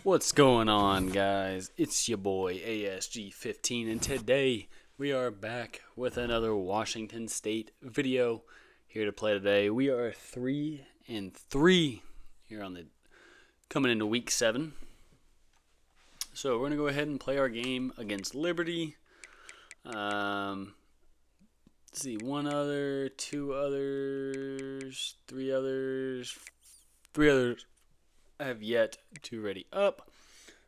What's going on, guys? It's your boy ASG15, and today we are back with another Washington State video here to play today. We are 3-3 here on the coming into week 7. So we're gonna go ahead and play our game against Liberty. Let's see, one other, two others, three others. I have yet to ready up,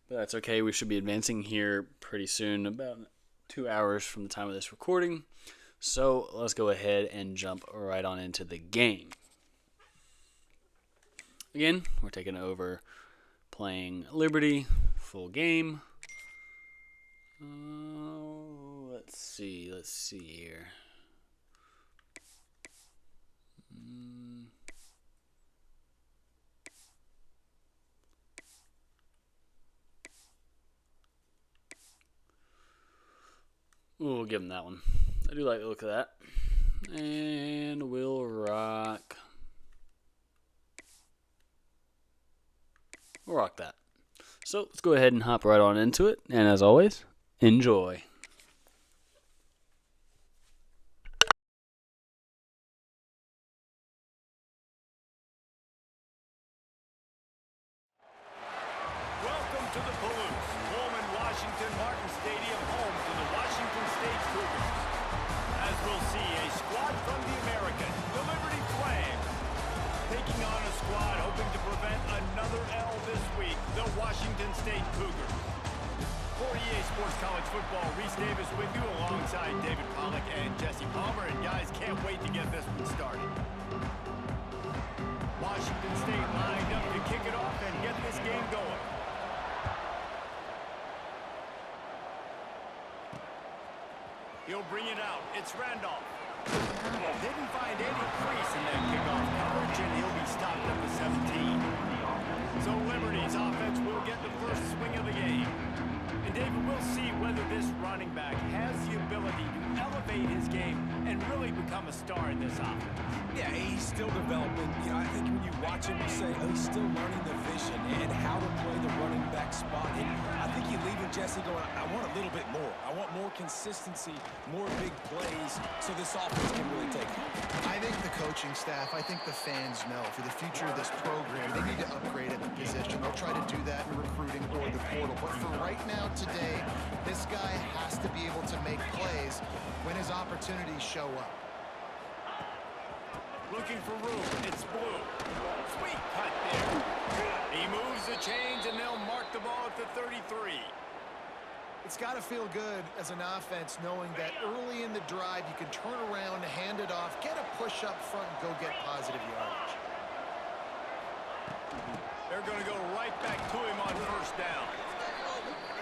but that's okay. We should be advancing here pretty soon, about 2 hours from the time of this recording. So let's go ahead and jump right on into the game. Again, we're taking over playing Liberty, full game. Let's see here. We'll give him that one. I do like the look of that. And we'll rock that. So let's go ahead and hop right on into it. And as always, enjoy. Welcome to the Palouse, home in Washington Martin Stadium, home to the Washington State Cougars. As we'll see, a squad from the American, the Liberty Flames, taking on a squad hoping to prevent another L this week, the Washington State Cougars. For EA Sports College Football, Reese Davis with you alongside David Pollack and Jesse Palmer. And guys, can't wait to get this one started. Washington State lined up to kick it off and get this game going. He'll bring it out. It's Randolph. Didn't find any crease in that kickoff coverage, and he'll be stopped at the 17. So Liberty's offense will get the first swing of the game. And David, we'll see whether this running back has the ability to elevate his game and really become a star in this offense. Yeah, he's still developing. I think when you watch him, you say, oh, he's still learning the vision and how to play the running back spot. And I think you leave Jesse going, I want a little bit more. I want more consistency, more big plays, so this offense can really take off. I think the coaching staff, I think the fans know for the future of this program, they need to upgrade at the position. They'll try to do that in recruiting or the portal. But for right now, today, this guy has to be able to make plays when his opportunities show up. Looking for room. It's Blue. Sweet cut there. He moves the chains, and they'll mark the ball at the 33. It's got to feel good as an offense knowing that early in the drive you can turn around, hand it off, get a push up front, and go get positive yardage. They're going to go right back to him on first down.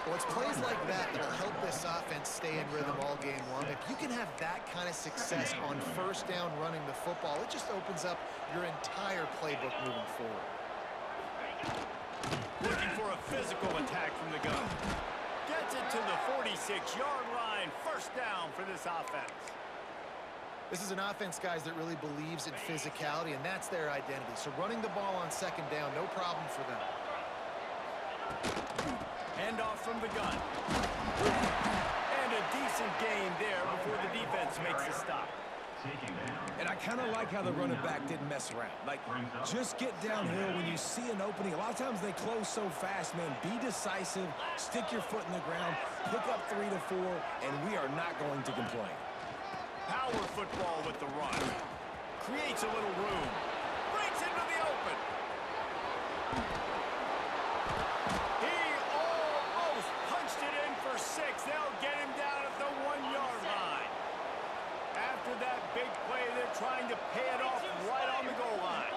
Well, it's plays like that that will help this offense stay in rhythm all game long. If you can have that kind of success on first down running the football, it just opens up your entire playbook moving forward. Looking for a physical attack from the gun. Gets it to the 46-yard line. First down for this offense. This is an offense, guys, that really believes in physicality, and that's their identity. So running the ball on second down, no problem for them. Hand off from the gun. And a decent gain there before the defense makes the stop. And I kind of like how the running back didn't mess around. Like, just get downhill when you see an opening. A lot of times they close so fast, man. Be decisive, stick your foot in the ground, pick up 3 to 4, and we are not going to complain. Power football with the run. Creates a little room. Breaks into the open. He almost punched it in for 6. They'll get him down at the 1-yard line. After that big play, they're trying to pay it off right on the goal line.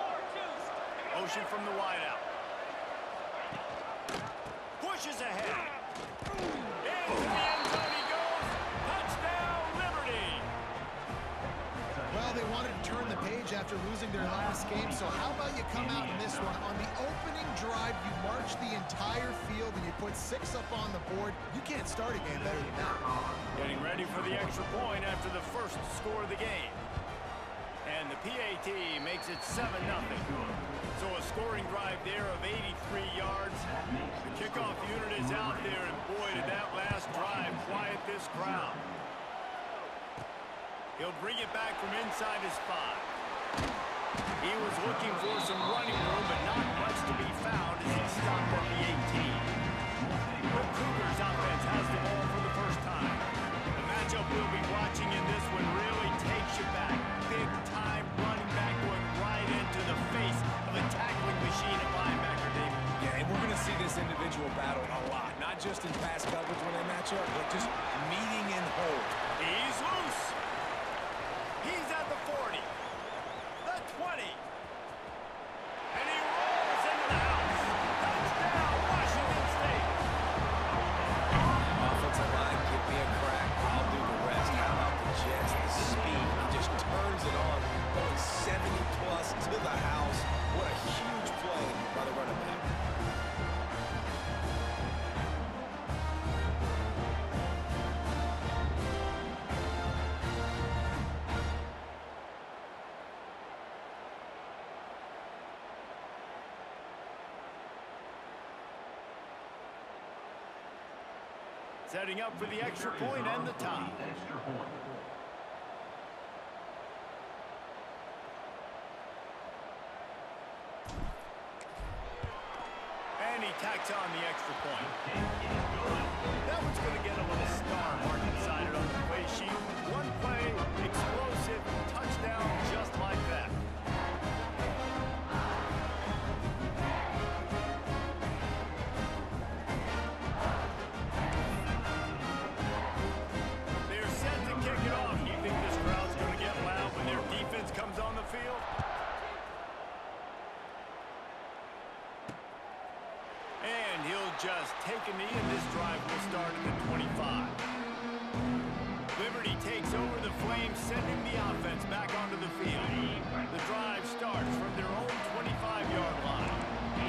Motion from the wideout. Pushes ahead. Into the end zone he goes. Touchdown, Liberty. Well, they wanted to turn the page after losing their last game, so how about you come out in this one? On the opening drive, you march the entire field and you put 6 up on the board. You can't start a game better than that. Getting ready for the extra point after the first score of the game. And the PAT makes it 7-0. So a scoring drive there of 83 yards. The kicker He'll bring it back from inside his 5. He was looking for some running room, but not much to be found as he stopped at the 18. The Cougars offense has the ball for the first time. The matchup we'll be watching in this one really takes you back. Big time running back going right into the face of a tackling machine at linebacker, David. Yeah, and we're going to see this individual battle a lot. Not just in pass coverage when they match up, but just meeting and hold. He's loose. He's at the 40. The 20. And he rolls into the house. Touchdown, Washington State. Offensive line, give me a crack. I'll do the rest. How about the Jets? The speed. He just turns it on. Going 70-plus to the house. What a huge play by the running back. Setting up for the extra point and the tie. And he tacks on the extra point. That one's going to get a little star mark inside it on the play sheet. One play, explosive, touchdown, just like that. They're set to kick it off. You think this crowd's going to get loud when their defense comes on the field? And he'll just take a knee, and this drive will start at the 25. Liberty takes over the Flames, sending the offense back onto the field. The drive starts from their own 25-yard line.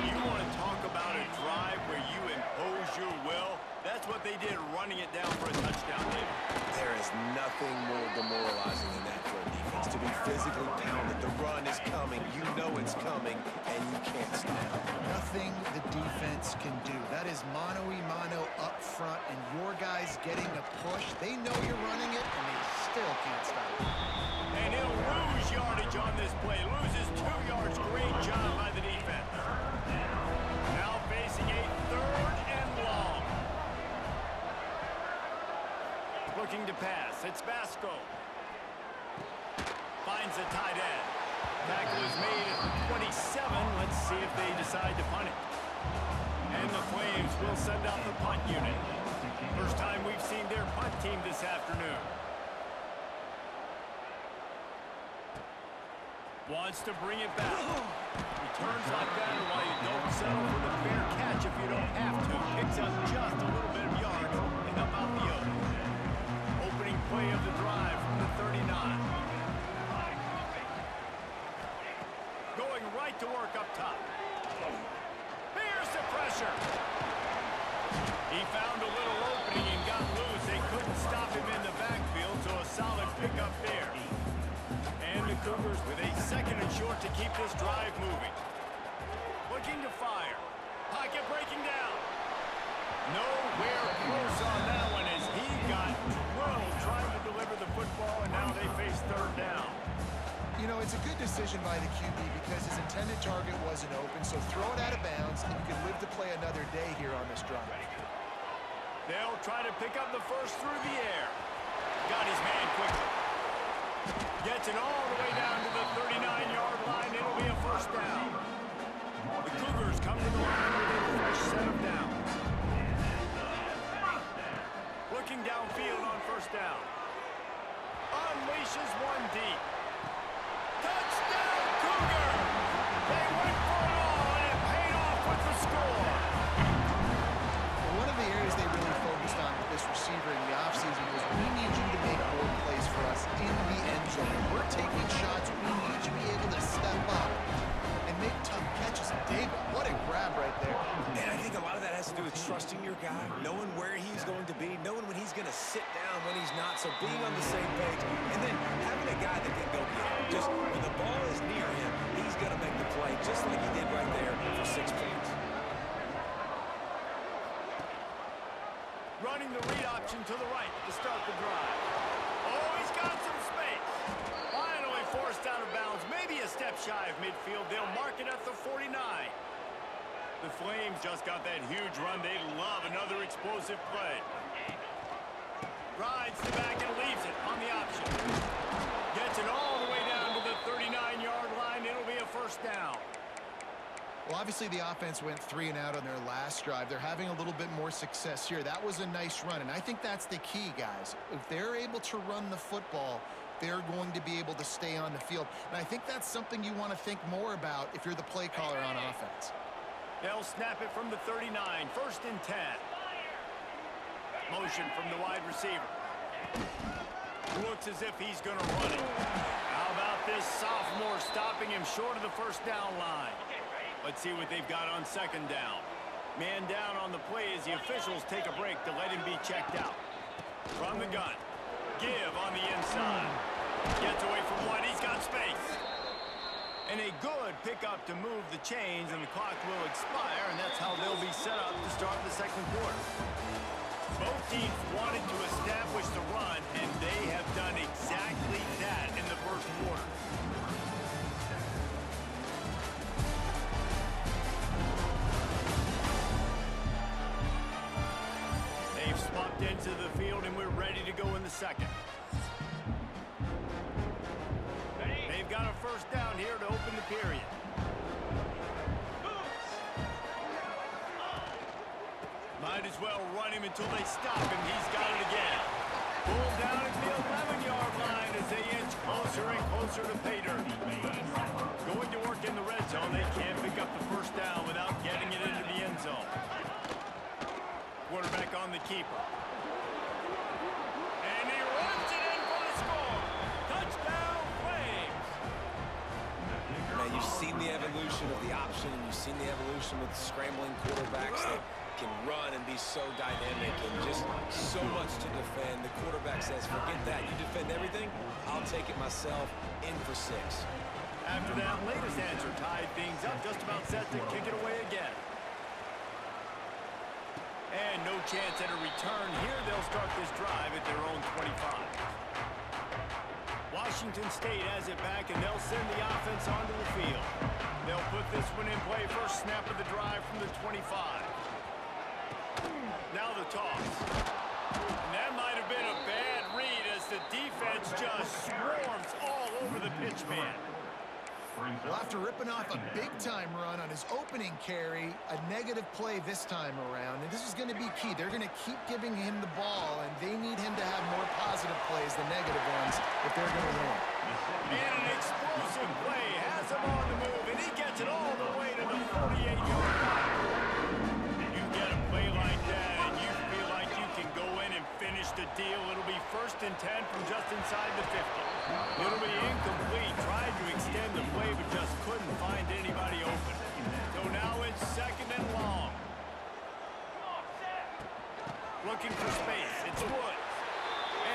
You want to talk about a drive where you impose your will? That's what they did, running it down for a touchdown, David. There is nothing more demoralizing than that for a defense. To be physically pounded. The run is coming. You know it's coming, and you can't stop. Nothing the defense can do. That is mano-a-mano up front, and your guys getting a push. They know you're running it, and they still can't stop it. And he'll lose yardage on this play. Loses 2 yards. Great job by the defense. Now facing a 3rd and long. Looking to pass. It's Basco. Finds a tight end. Tackle is made at the 27. Let's see if they decide to punt it. And the Flames will send out the punt unit. First time we've seen their punt team this afternoon. Wants to bring it back. Returns like that, and while you don't settle for the fair catch if you don't have to, picks up just a little bit of yards and up out the open. Opening play of the drive from the 39. Going right to work up top. Here's the pressure. He found a little opening and got loose. They couldn't stop him in the backfield, so a solid pickup there. And the Cougars with a 2nd and short to keep this drive moving. Looking to fire. Pocket breaking down. Nowhere close on that one as he got drilled trying to deliver the football, and now they face 3rd down. You know, it's a good decision by the QB because his intended target wasn't open, so throw it out of bounds, and you can live to play another day here on this drive. They'll try to pick up the first through the air. Got his man quickly. Gets it all the way down to the 39-yard line. It'll be a 1st down. The Cougars come to the line with a fresh set of downs. Looking downfield on 1st down. Unleashes one deep. Touchdown, Cougar! They went for it all, and it paid off with the score. One of the areas they really focused on with this receiver in the offseason was we need you to make more plays for us in the end zone. We're taking shots. We need you to be able to step up and make tough catches. David, what a grab right there. And I think a lot of that has to do with trusting your guy, knowing where he's going to be, knowing when he's going to sit down, when he's not, so being on the same page, and then having a guy that can go beyond. Just when the ball is near him, he's going to make the play, just like he did right there for 6 points. Running the read option to the right to start the drive. Oh, he's got some space. out of bounds, maybe a step shy of midfield. They'll mark it at the 49. The Flames just got that huge run. They love another explosive play. Rides the back and leaves it on the option. Gets it all the way down to the 39-yard line. It'll be a first down. Well, obviously the offense went 3 and out on their last drive. They're having a little bit more success here. That was a nice run, and I think that's the key, guys. If they're able to run the football, they're going to be able to stay on the field. And I think that's something you want to think more about if you're the play caller on offense. They'll snap it from the 39, first and 10. Motion from the wide receiver. Looks as if he's going to run it. How about this sophomore stopping him short of the first down line? Let's see what they've got on second down. Man down on the play as the officials take a break to let him be checked out. From the gun. Give on the inside. Gets away from one. He's got space. And a good pickup to move the chains, and the clock will expire, and that's how they'll be set up to start the second quarter. Both teams wanted to establish the run, and they have done exactly that in the first quarter. They've swapped into the field, and we're ready to go in the second. They've got a first down here to open the period. Might as well run him until they stop him. He's got it again. Pulled down at the 11-yard line as they inch closer and closer to pay dirt. Going to work in the red zone. They can't pick up the first down without getting it into the end zone. Quarterback on the keeper. And he runs it in for the score. Touchdown, Flames. Man, you've seen the evolution of the option, and you've seen the evolution with scrambling quarterbacks that can run and be so dynamic and just so much to defend. The quarterback says, forget that. You defend everything, I'll take it myself. In for 6. After that latest answer tied things up, just about set to kick it away again. And no chance at a return here. They'll start this drive at their own 25. Washington State has it back, and they'll send the offense onto the field. They'll put this one in play. First snap of the drive from the 25. Now the toss. And that might have been a bad read as the defense just swarms all over the pitch man. Well, after ripping off a big-time run on his opening carry, a negative play this time around, and this is going to be key. They're going to keep giving him the ball, and they need him to have more positive plays than negative ones if they're going to win. And an explosive play has him on the move, and he gets it all the way to the 48-yard line. You get a play like that, and you feel like you can go in and finish the deal. It'll be first and 10 from just inside the 50. It'll be incomplete. Tried to extend the play, but just couldn't find anybody open. So now it's second and long. Looking for space. It's Woods.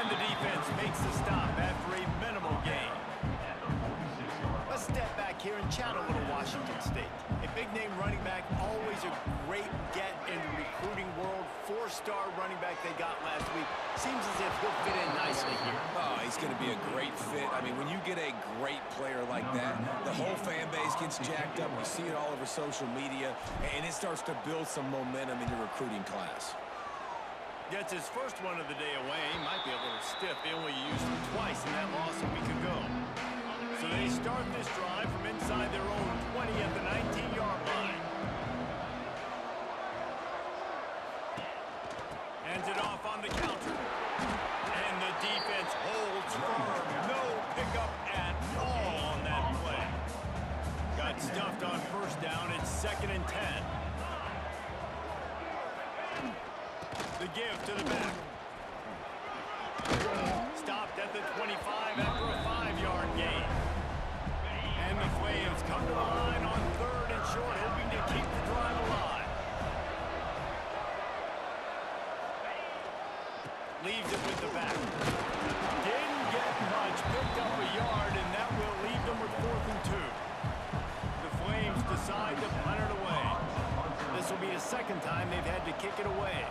And the defense makes the stop after a minimal gain. Let's step back here and chat a little Washington State. A big-name running back, always a great get in the recruiting world. 4-star running back they got last week. Seems as if he'll fit in nicely here. Oh, he's going to be a great fit. I mean, when you get a great player like that, the whole fan base gets jacked up. You see it all over social media, and it starts to build some momentum in your recruiting class. Gets his first one of the day away. He might be a little stiff. They only used him twice in that loss a week ago. So they start this drive from inside their own 20 at the 19-yard line. Hands it off on the counter. And the defense holds firm. No pickup at all on that play. Got stuffed on first down. It's second and 10. The give to the back. Stopped at the 25 after a 5-yard gain. And the Flames come to the line on third and short, hoping to keep the drive alive. Leaves it with the back. Didn't get much, picked up a yard, and that will leave them with 4th and 2. The Flames decide to punt it away. This will be the second time they've had to kick it away.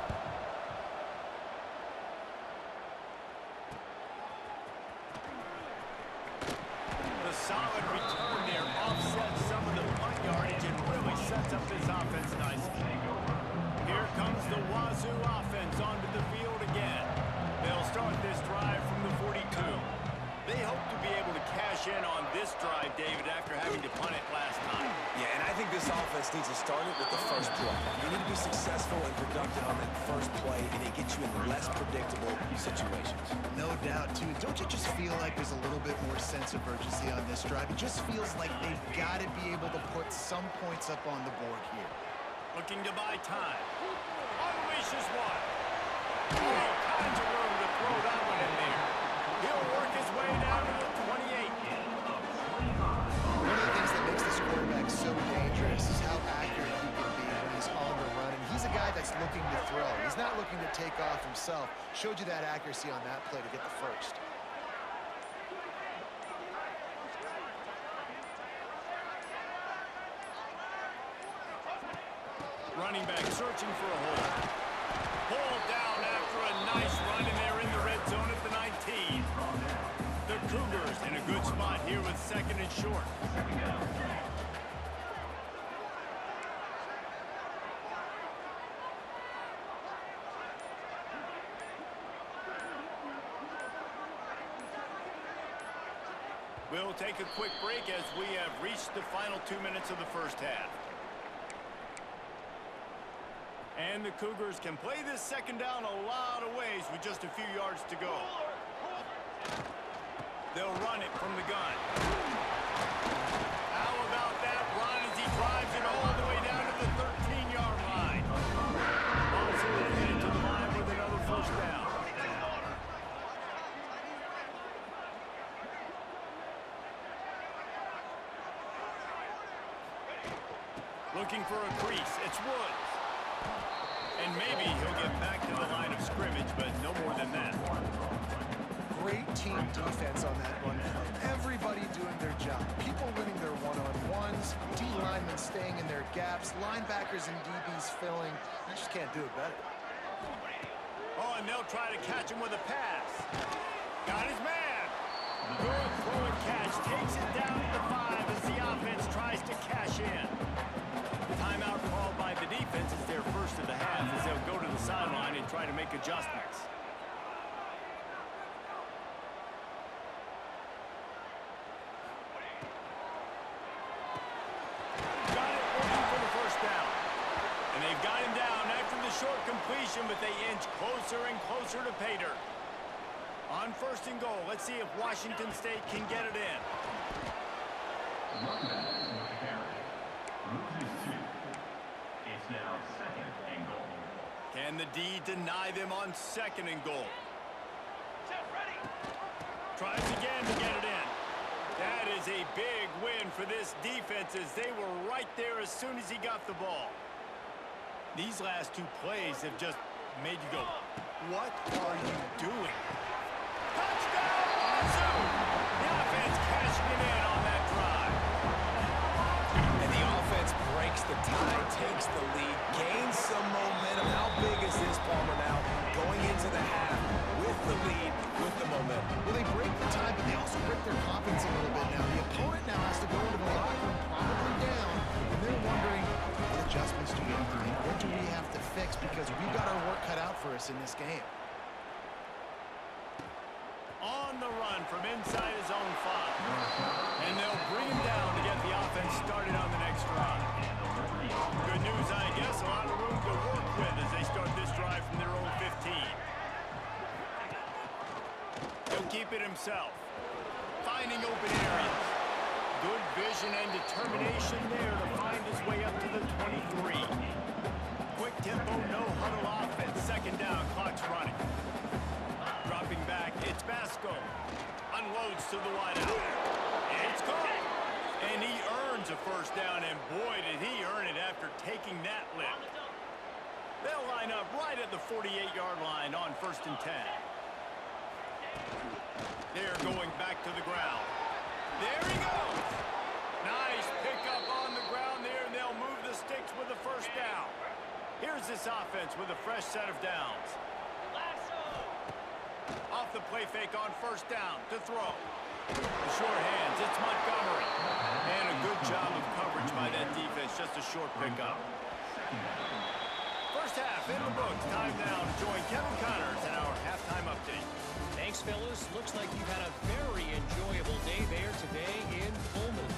The started with the first play. You need to be successful and productive on that first play, and it gets you in less predictable situations. No doubt, too. Don't you just feel like there's a little bit more sense of urgency on this drive? It just feels like they've got to be able to put some points up on the board here. Looking to buy time. Unleashes one. All kinds of room to throw that one in there. He'll work his way down to the 28. One of the things that makes this quarterback so dangerous is how accurate he can be when he's on the run. And he's a guy that's looking to throw. He's not looking to take off himself. Showed you that accuracy on that play to get the first. Running back searching for a hole. Pulled down after a nice run, and they're in the red zone at the 19. The Cougars in a good spot here with second and short. We'll take a quick break as we have reached the final 2 minutes of the first half. And the Cougars can play this second down a lot of ways with just a few yards to go. They'll run it from the gun. How about that run as he drives it all the way down to the 13-yard line? Also headed to the line with another first down. Looking for a crease. It's Woods. And maybe he'll get back to the line of scrimmage, but no more than that. Great team defense on that run play. Everybody doing their job. People winning their one-on-ones, D linemen staying in their gaps, linebackers and DBs filling. You just can't do it better. Oh, and they'll try to catch him with a pass. Got his man. Good throw and catch. Takes it down to the 5 as the offense tries to cash in. Timeout called by the defense is their first of the half as they'll go to the sideline and try to make adjustments. Got it, looking for the first down. And they've got him down after the short completion, but they inch closer and closer to pay dirt. On first and goal, let's see if Washington State can get it in. Now second and goal. Can the D deny them on second and goal? Tries again to get it in. That is a big win for this defense as they were right there as soon as he got the ball. These last two plays have just made you go, what are you doing? Touchdown, Wazzou! The offense cashing it in on that drive. And the offense breaks the tie, takes the lead, gains some momentum. How big is this, Palmer, now? Going into the half with the lead, with the momentum. Well, they break the tie, but they also break their confidence a little bit now. The opponent now has to go into the locker room, probably down, and they're wondering, what adjustments do we have to make? What do we have to fix? Because we've got our work cut out for us in this game. On the run from inside his own 5. And they'll bring him down to get the offense started on the next drive. Good news, I guess. A lot of room to work with as they start this drive from their own 15. He'll keep it himself. Finding open areas. Good vision and determination there to find his way up to the 23. Quick tempo, no huddle offense. Second down, clock's running. Dropping back, it's Basco. Unloads to the wideout. It's caught. And he earns a first down, and boy, did he earn it after taking that lift. They'll line up right at the 48-yard line on first and 10. They're going back to the ground. There he goes. Nice pickup on the ground there, and they'll move the sticks with the first down. Here's this offense with a fresh set of downs. Off the play fake on first down to throw. The short hands, it's Montgomery. And a good job of coverage by that defense, just a short pickup. First half in the books. Time now to join Kevin Connors in our halftime update. Thanks, fellas. Looks like you've had a very enjoyable day there today in Pullman.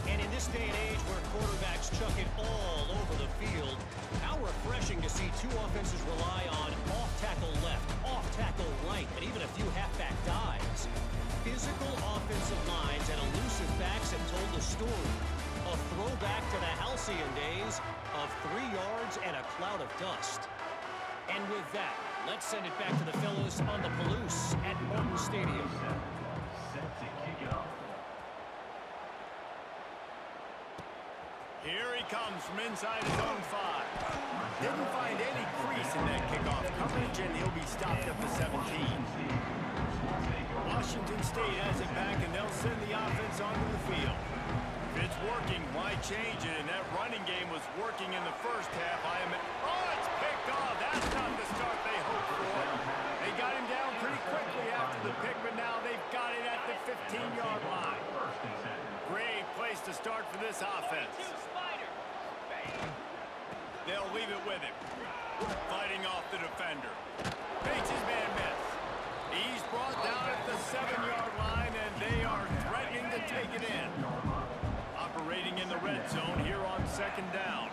And in this day and age where quarterbacks chuck it all over the field, how refreshing to see two offenses rely on off-tackle left, off-tackle right, and even a few halfback dives. Physical offensive lines and elusive backs have told the story. A throwback to the halcyon days of 3 yards and a cloud of dust. And with that, let's send it back to the fellows on the Palouse at Martin Stadium. Here he comes from inside his own 5. Didn't find any crease in that kickoff coverage, and he'll be stopped at the 17. Washington State has it back, and they'll send the offense onto the field. If it's working, why change it? And that running game was working in the first half. Oh, it's picked off. That's not the start they hoped for. They got him down pretty quickly after the pick, but now they've got it at the 15-yard line. Great place to start for this offense. They'll leave it with him. Fighting off the defender. Makes his man miss. He's brought down at the 7-yard line, and they are threatening to take it in. Operating in the red zone here on 2nd down.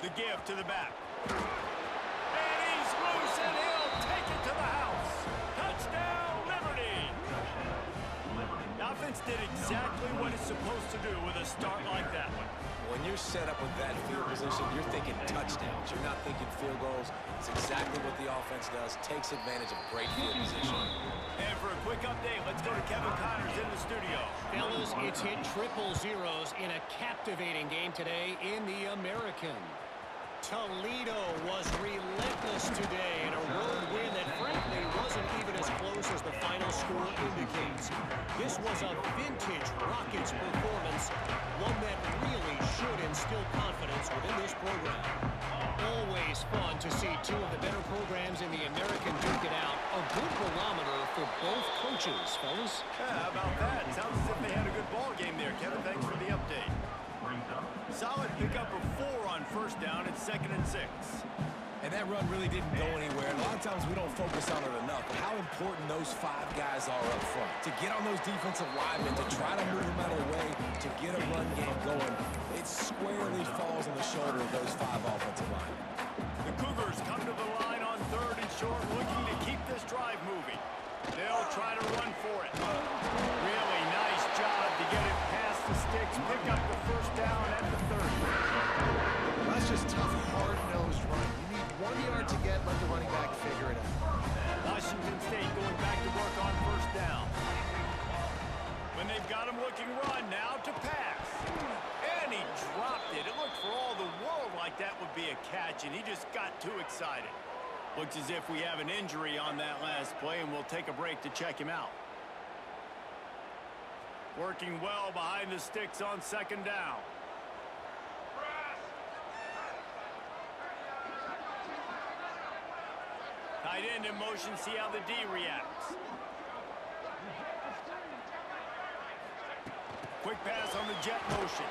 The give to the back. And he's loose, and he'll take it to the house. Touchdown, Liberty! The offense did exactly what it's supposed to do with a start like that one. When you're set up with that field position, you're thinking touchdowns. You're not thinking field goals. It's exactly what the offense does. Takes advantage of great field position. And for a quick update, let's go to Kevin Connors in the studio. Fellas, it's hit triple zeros in a captivating game today in the American. Toledo was relentless today in a road win that frankly wasn't even as close as the final score indicates. This was a vintage Rockets performance, one that really should instill confidence within this program. Always fun to see two of the better programs in the American duke it out. A good barometer for both coaches, fellas. Yeah, how about that? Sounds as if they had a good ball game there, Kevin. Thanks for the update. Solid pickup of 4 on 1st down. It's 2nd and 6. And that run really didn't go anywhere. A lot of times we don't focus on it enough, but how important those 5 guys are up front. To get on those defensive linemen, to try to move them out of the way, to get a run game going, it squarely falls on the shoulder of those 5 offensive linemen. The Cougars come to the line on 3rd and short, looking to keep this drive moving. They'll try to run for it. Really nice job to get it past the sticks, pick up the 1st down at the 30. That's just tough, hard-nosed run. You need 1 yard to get, let the running back figure it out. Washington State going back to work on 1st down. When they've got him looking run, now to pass. And he dropped it. It looked for all the world like that would be a catch, and he just got too excited. Looks as if we have an injury on that last play, and we'll take a break to check him out. Working well behind the sticks on 2nd down. Tight end in motion, see how the D reacts. Quick pass on the jet motion.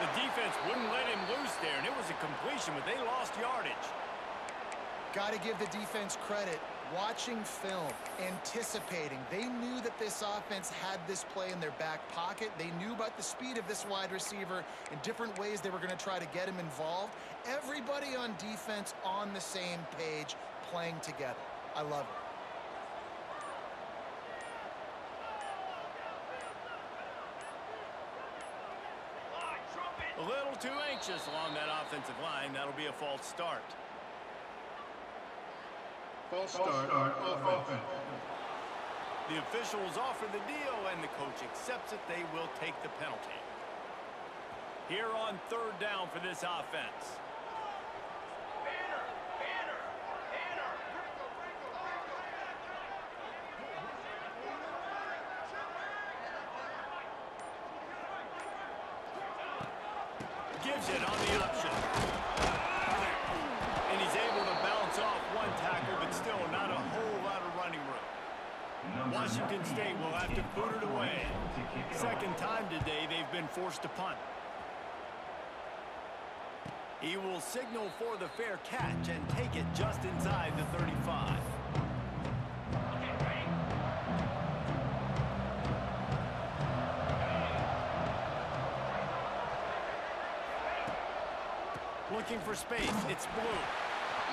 The defense wouldn't let him loose there, and it was a completion, but they lost yardage. Got to give the defense credit. Watching film, anticipating. They knew that this offense had this play in their back pocket. They knew about the speed of this wide receiver in different ways they were going to try to get him involved. Everybody on defense on the same page, playing together. I love it. A little too anxious along that offensive line. That'll be a false start. False start on offense. The officials offer the deal, and the coach accepts it. They will take the penalty. Here on 3rd down for this offense. Gives it on the option. And he's able to bounce off one tackle, but still not a whole lot of running room. Washington State will have to boot it away. 2nd time today they've been forced to punt. He will signal for the fair catch and take it just inside the 35. Looking for space. It's Blue.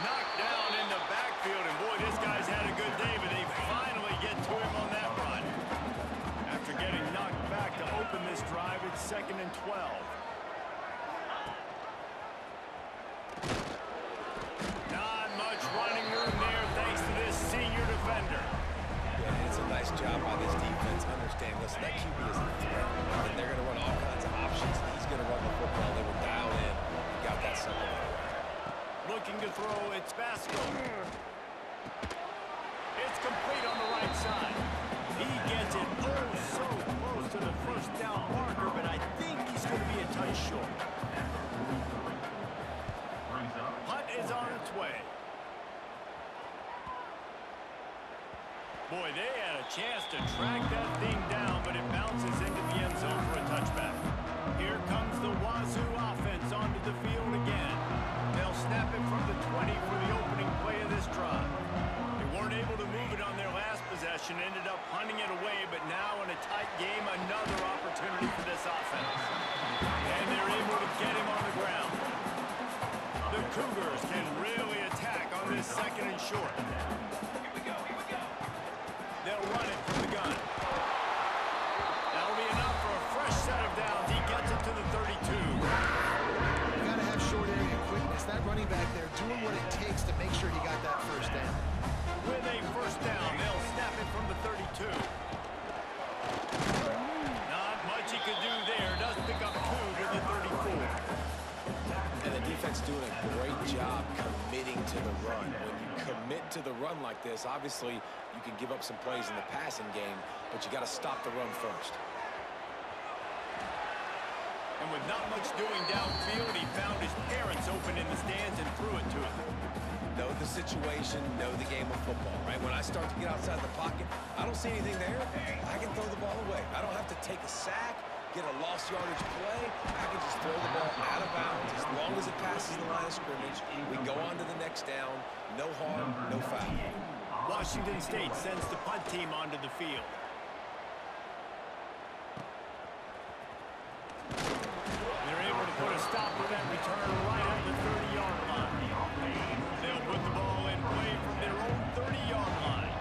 Knocked down in the backfield, and boy, this guy's had a good day, but they finally get to him on that run. After getting knocked back to open this drive, it's 2nd and 12. Not much running room there thanks to this senior defender. Yeah, it's a nice job by this defense. Understand, listen, that QB is a threat, and they're going to run all kinds of options. He's going to run the football. They will dial in. He got that second. Looking to throw, it's Basco. It's complete on the right side. He gets it oh so close to the first down marker, but I think he's going to be a touch short. Hunt is on its way. Boy, they had a chance to track that thing down, but it bounces into the end zone for a touchback. Here comes the Wazzou offense onto the field again. They'll snap it from the 20 for the opening play of this drive. They weren't able to move it on their last possession, ended up punting it away, but now in a tight game, another opportunity for this offense. And they're able to get him on the ground. The Cougars can really attack on this 2nd and short. They'll run it from the gun. That'll be enough for a fresh set of downs. He gets it to the 32. You got to have short area quickness. That running back there doing what it takes to make sure he got that first down. With a first down, they'll snap it from the 32. Not much he could do there. Does pick up 2 to the 34. And the defense doing a great job committing to the run. When you commit to the run like this, obviously you can give up some plays in the passing game, but you got to stop the run first. And with not much doing downfield, he found his parents open in the stands and threw it to him. Know the situation, know the game of football, right? When I start to get outside the pocket, I don't see anything there. I can throw the ball away. I don't have to take a sack, get a lost yardage play. I can just throw the ball out of bounds. As long as it passes the line of scrimmage, we go on to the next down. No harm, no foul. Washington State sends the punt team onto the field. They're able to put a stop to that return right at the 30-yard line. They'll put the ball in play from their own 30-yard line.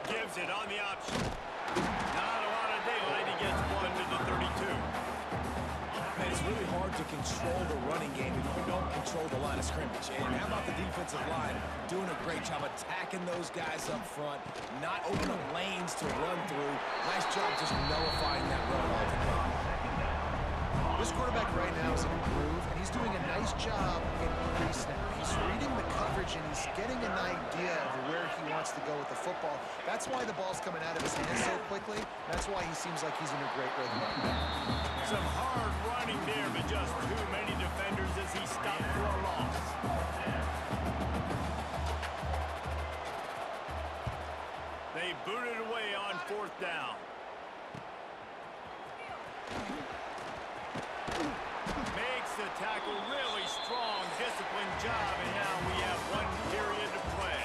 Gives it on the option. Not a lot of daylight. He gets 1 to the 32. And it's really hard to control the running game if you don't control the line of scrimmage. And how about the defensive line doing a great job attacking those guys up front, not opening up lanes to run through. Nice job just nullifying that run altogether. This quarterback right now is in a groove, and he's doing a nice job in pre-snap. He's reading the coverage, and he's getting an idea of where he wants to go with the football. That's why the ball's coming out of his hands so quickly. That's why he seems like he's in a great rhythm right now. Some hard running there, but just too many defenders as he stopped for a loss. They booted away on 4th down. Makes the tackle really strong, disciplined job, and now we have 1 period to play.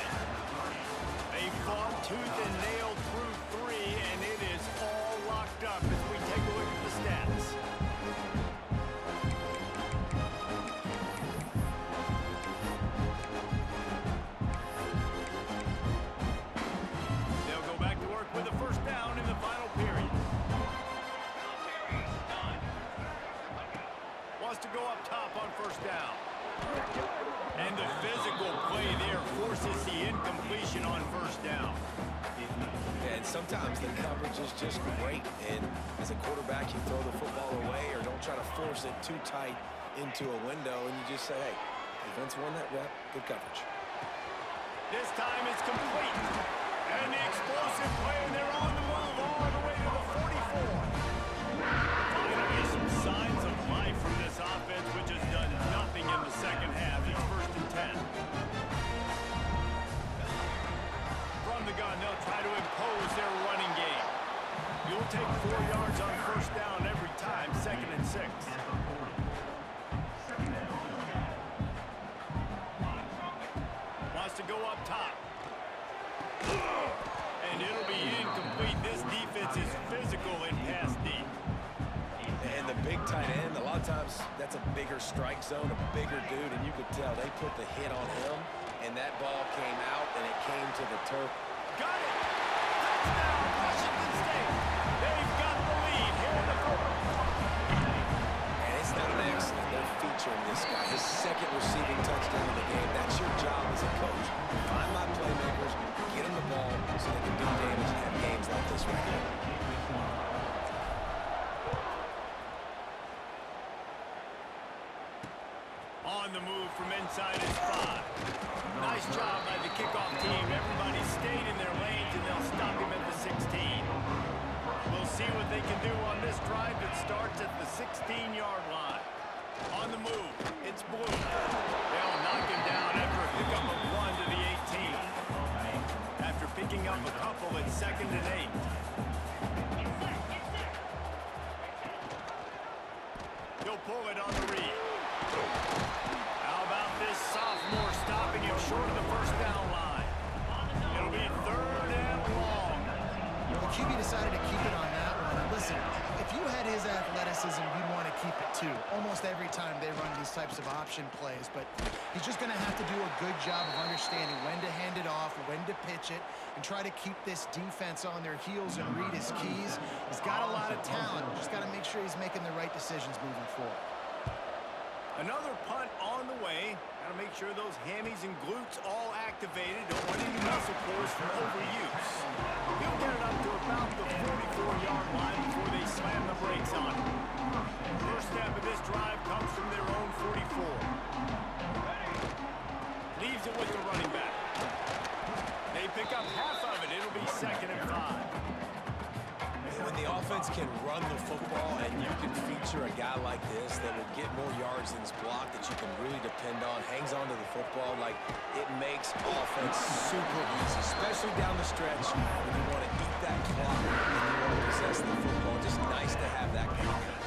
They fought tooth and nail through 3, and it is all locked up as we take a look at the stats. They'll go back to work with a first down in the final period. Wants to go up top on first down. And the physical play there forces the incompletion on first down. And sometimes the coverage is just great. And as a quarterback, you throw the football away or don't try to force it too tight into a window. And you just say, hey, defense won that rep. Good coverage. This time it's complete. And the explosive play, and they're on the move all the way to the 44. Finally, some signs of life from this offense, which has done nothing in the second half. It's 1st and 10. From the gun, they'll try to impose their running game. You'll take 4 yards on first down every time, 2nd and 6. Wants to go up top. And it'll be incomplete. This defense is games, that's a bigger strike zone, a bigger dude, and you could tell they put the hit on him, and that ball came out, and it came to the turf. Got it! Touchdown, Washington State! They've got the lead here in the fourth. And it's not an accident. They're featuring this guy. His second receiving touchdown of the game. That's your job as a coach. Find my playmakers, get them the ball so they can do damage and have games like this right here. On the move from inside is 5. Nice job by the kickoff team. Everybody stayed in their lanes, and they'll stop him at the 16. We'll see what they can do on this drive that starts at the 16-yard line. On the move, it's Blue. They'll knock him down after a pickup of 1 to the 18. After picking up a couple at 2nd and 8. He'll pull it on the read. How about this sophomore stopping him short of the first down line? It'll be 3rd and long. The QB decided to keep it on that one. And listen, if you had his athleticism, you'd want to keep it too. Almost every time they run these types of option plays. But he's just going to have to do a good job of understanding when to hand it off, when to pitch it, and try to keep this defense on their heels and read his keys. He's got a lot of talent. Just got to make sure he's making the right decisions moving forward. Another punt on the way. Got to make sure those hammies and glutes all activated. Don't want any muscle cores from overuse. He'll get it up to about the 44-yard line before they slam the brakes on him. First step of this drive comes from their own 44. Leaves it with the running back. They pick up half of it. It'll be 2nd and 5. When the offense can run the football and you can feature a guy like this that will get more yards than his block that you can really depend on, hangs on to the football, like it makes offense super easy, especially down the stretch when you want to eat that clock and you want to possess the football. Just nice to have that kind of guy.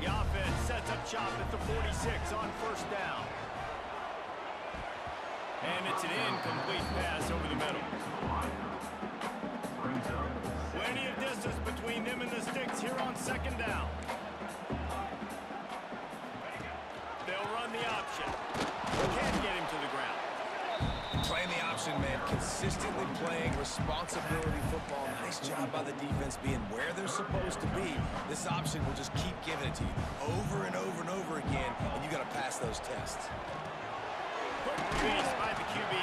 The offense sets up shop at the 46 on 1st down. And it's an incomplete pass over the middle. Plenty of distance between them and the sticks here on 2nd down. They'll run the option. Can't get him to the ground. Playing the option, man. Consistently playing responsibility football. Nice job by the defense being where they're supposed to be. This option will just keep giving it to you over and over and over again, and you got to pass those tests. Quick release by the QB.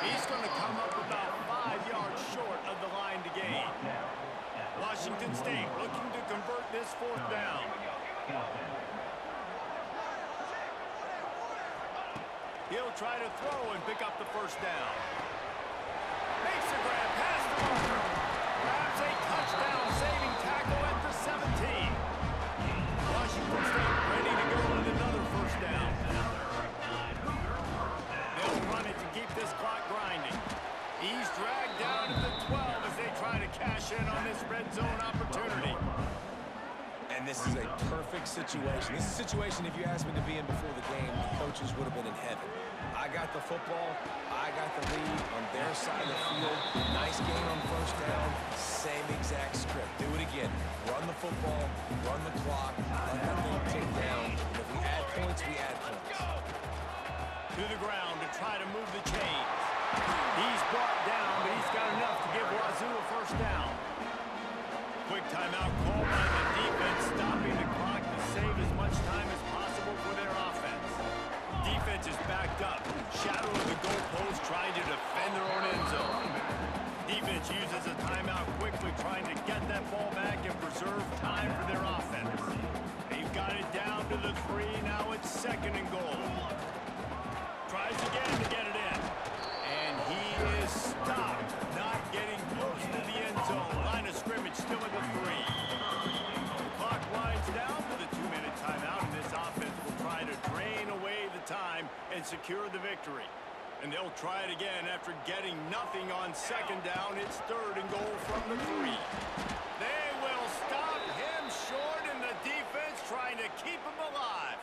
He's going to come up about 5 yards short of the line to gain. Washington State looking to convert this 4th down. He'll try to throw and pick up the 1st down. Makes a grab past the marker. Grabs a touchdown saving tackle at the 17. Washington State ready to go with another 1st down. They'll run it to keep this clock grinding. He's dragged down to the 12 as they try to cash in on this red zone opportunity. And this is a perfect situation. This is a situation, if you asked me to be in before the game, the coaches would have been in heaven. I got the football. I got the lead on their side of the field. Nice game on 1st down. Same exact script. Do it again. Run the football. Run the clock. Let that thing tick down. And if we add points, we add points. To the ground to try to move the chains. He's brought down, but he's got enough to give Wazzou a 1st down. Quick timeout call by the defense, stopping the clock to save as much time as possible for their offense. Defense is backed up, shadow of the goalpost, trying to defend their own end zone. Defense uses a timeout quickly, trying to get that ball back and preserve time for their offense. They've got it down to the 3, now it's 2nd and goal. Tries again to get it in. And he is stopped, not getting close to the end zone. Line of scrimmage still at the 3. The clock winds down to the 2-minute timeout, and this offense will try to drain away the time and secure the victory. And they'll try it again after getting nothing on 2nd down. It's 3rd and goal from the 3. They will stop him short, and the defense trying to keep him alive.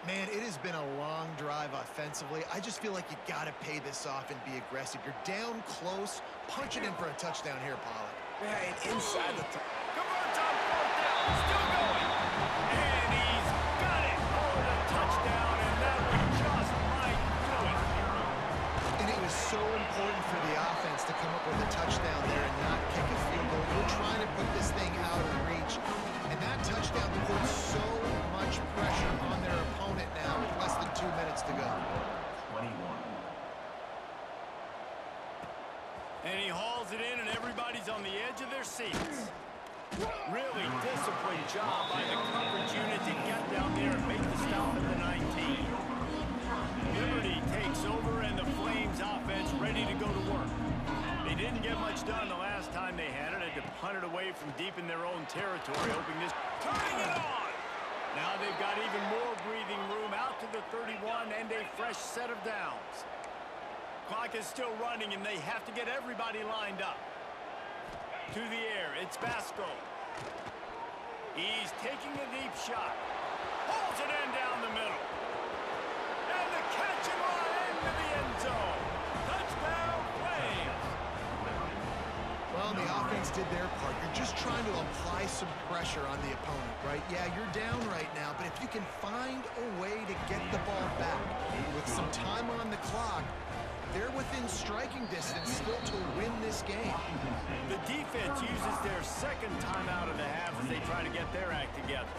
Man, it has been a long drive offensively. I just feel like you got to pay this off and be aggressive. You're down close. Punch it in for a touchdown here, Pollard. Man, inside the Converts on 4th down. Still going. And he's so important for the offense to come up with a touchdown there and not kick a field goal. You're trying to put this thing out of reach, and that touchdown puts so much pressure on their opponent now with less than 2 minutes to go. 21. And he hauls it in, and everybody's on the edge of their seats. Really disciplined job by the coverage unit to get down there and make the stop at the 19. Liberty takes over, and the Flames offense ready to go to work. They didn't get much done the last time they had it. Had to punt it away from deep in their own territory, hoping this... Turning it on! Now they've got even more breathing room out to the 31 and a fresh set of downs. Clock is still running, and they have to get everybody lined up. To the air, it's Basco. He's taking a deep shot. Pulls it in down the middle. And the catch and run into the end zone. Touchdown, Flames. Well, the offense did their part. You're just trying to apply some pressure on the opponent, right? Yeah, you're down right now, but if you can find a way to get the ball back with some time on the clock, they're within striking distance still to win this game. The defense uses their second timeout of the half as they try to get their act together.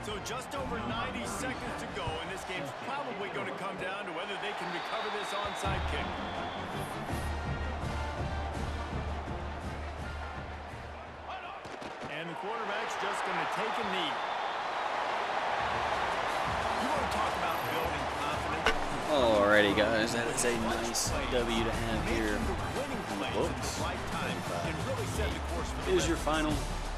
So just over 90 seconds to go, and this game's probably going to come down to whether they can recover this onside kick. And the quarterback's just going to take a knee. You want to talk about building confidence? Alrighty, guys, that is a nice W to have here on the books. Is your final.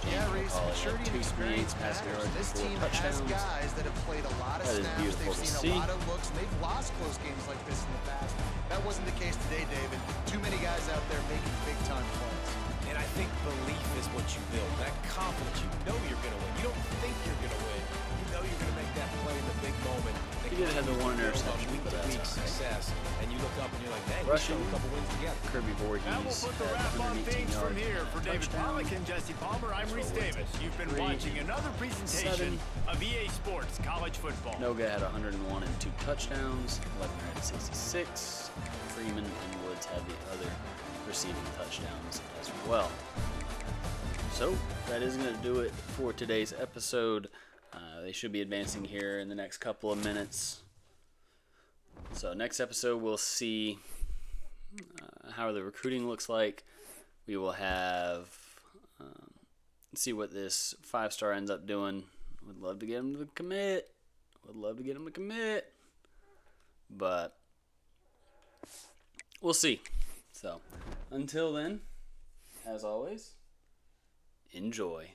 Yeah, Reese, maturity and 2 experience passing matters. yards, This 4 team touchdowns. has guys that have played a lot of That is snaps. beautiful They've to seen see. a lot of looks, and they've lost close games like this in the past. That wasn't the case today, David. Too many guys out there making big-time plays. And I think belief is what you build. That confidence, you know you're going to win. You don't think you're going to win. You know you're going to make that play in the big moment. He did have the one interception, week but to that's week all right. success, and you look up and you're like, man, Rushing. we got a couple wins together. Kirby That will Voorhees put the had wrap on 118 things from yards. here. For David Touchdown. Pollack and Jesse Palmer, I'm Reese So it's Davis. You've been 3, watching another presentation 7. of EA Sports College Football. Noga had 101 and 2 touchdowns. Lebanon had 66. Freeman and Woods had the other receiving touchdowns as well. So that is going to do it for today's episode. They should be advancing here in the next couple of minutes. So next episode we'll see how the recruiting looks like. We will have see what this 5-star ends up doing. Would love to get him to commit. But we'll see. So until then, as always, enjoy.